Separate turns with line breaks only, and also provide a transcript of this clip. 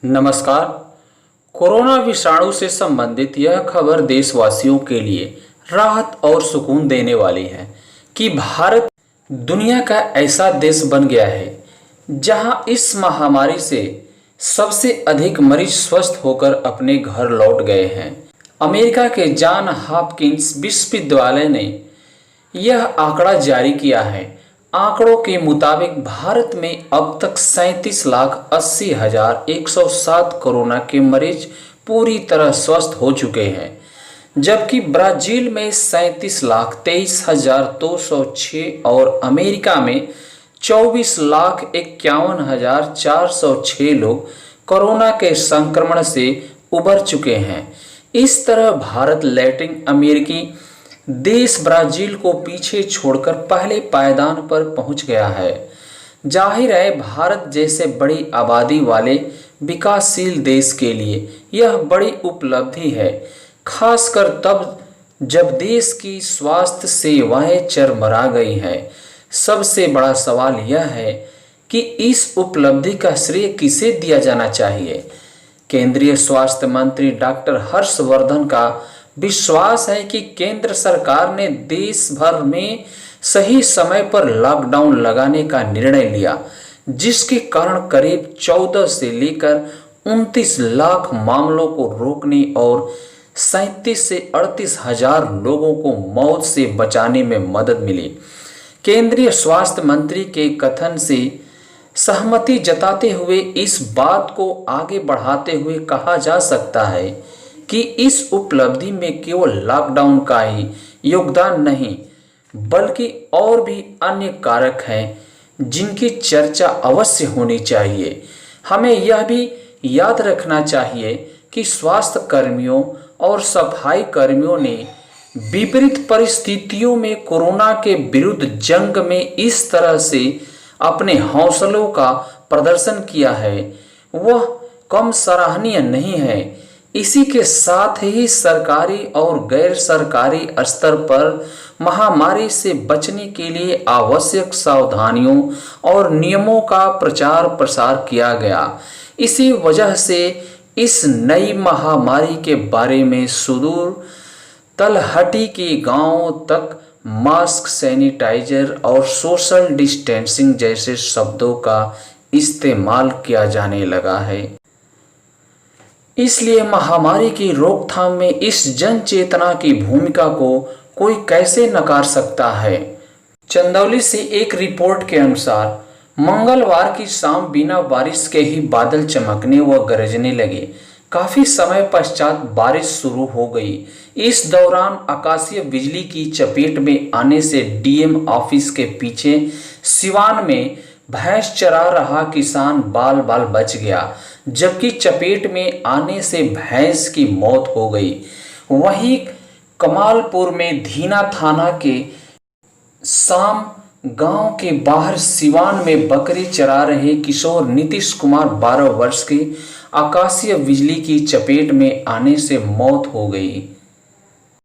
नमस्कार। कोरोना विषाणु से संबंधित यह खबर देशवासियों के लिए राहत और सुकून देने वाली है कि भारत दुनिया का ऐसा देश बन गया है जहां इस महामारी से सबसे अधिक मरीज स्वस्थ होकर अपने घर लौट गए हैं। अमेरिका के जॉन हॉपकिंस विश्वविद्यालय ने यह आंकड़ा जारी किया है। आंकड़ों के मुताबिक भारत में अब तक 37,80,107 कोरोना के मरीज पूरी तरह स्वस्थ हो चुके हैं, जबकि ब्राजील में 37,23,206 और अमेरिका में 24,51,406 लोग कोरोना के संक्रमण से उबर चुके हैं। इस तरह भारत लैटिन अमेरिकी देश ब्राजील को पीछे छोड़कर पहले पायदान पर पहुंच गया है। जाहिर है, भारत जैसे बड़ी आबादी वाले विकासशील देश के लिए यह बड़ी उपलब्धि है, खासकर तब जब देश की स्वास्थ्य सेवाएं चरमरा गई हैं। सबसे बड़ा सवाल यह है कि इस उपलब्धि का श्रेय किसे दिया जाना चाहिए। केंद्रीय स्वास्थ्य मंत्री डॉक्टर हर्षवर्धन का विश्वास है कि केंद्र सरकार ने देश भर में सही समय पर लॉकडाउन लगाने का निर्णय लिया, जिसके कारण करीब 14 से लेकर 29 लाख मामलों को रोकने और 37 से 38 हजार लोगों को मौत से बचाने में मदद मिली। केंद्रीय स्वास्थ्य मंत्री के कथन से सहमति जताते हुए इस बात को आगे बढ़ाते हुए कहा जा सकता है कि इस उपलब्धि में केवल लॉकडाउन का ही योगदान नहीं, बल्कि और भी अन्य कारक हैं जिनकी चर्चा अवश्य होनी चाहिए। हमें यह भी याद रखना चाहिए कि स्वास्थ्य कर्मियों और सफाई कर्मियों ने विपरीत परिस्थितियों में कोरोना के विरुद्ध जंग में इस तरह से अपने हौसलों का प्रदर्शन किया है, वह कम सराहनीय नहीं है। इसी के साथ ही सरकारी और गैर सरकारी स्तर पर महामारी से बचने के लिए आवश्यक सावधानियों और नियमों का प्रचार प्रसार किया गया। इसी वजह से इस नई महामारी के बारे में सुदूर तलहटी के गांवों तक मास्क, सैनिटाइजर और सोशल डिस्टेंसिंग जैसे शब्दों का इस्तेमाल किया जाने लगा है। इसलिए महामारी की रोकथाम में इस जन चेतना की भूमिका को कोई कैसे नकार सकता है। चंदौली से एक रिपोर्ट के अनुसार मंगलवार की शाम बिना बारिश के ही बादल चमकने व गरजने लगे। काफी समय पश्चात बारिश शुरू हो गई। इस दौरान आकाशीय बिजली की चपेट में आने से डीएम ऑफिस के पीछे सिवान में भैंस चरा रहा किसान बाल बाल बच गया, जबकि चपेट में आने से भैंस की मौत हो गई। वहीं कमालपुर में धीना थाना के साम गांव के बाहर सिवान में बकरी चरा रहे किशोर नीतीश कुमार 12 वर्ष के आकाशीय बिजली की चपेट में आने से मौत हो गई।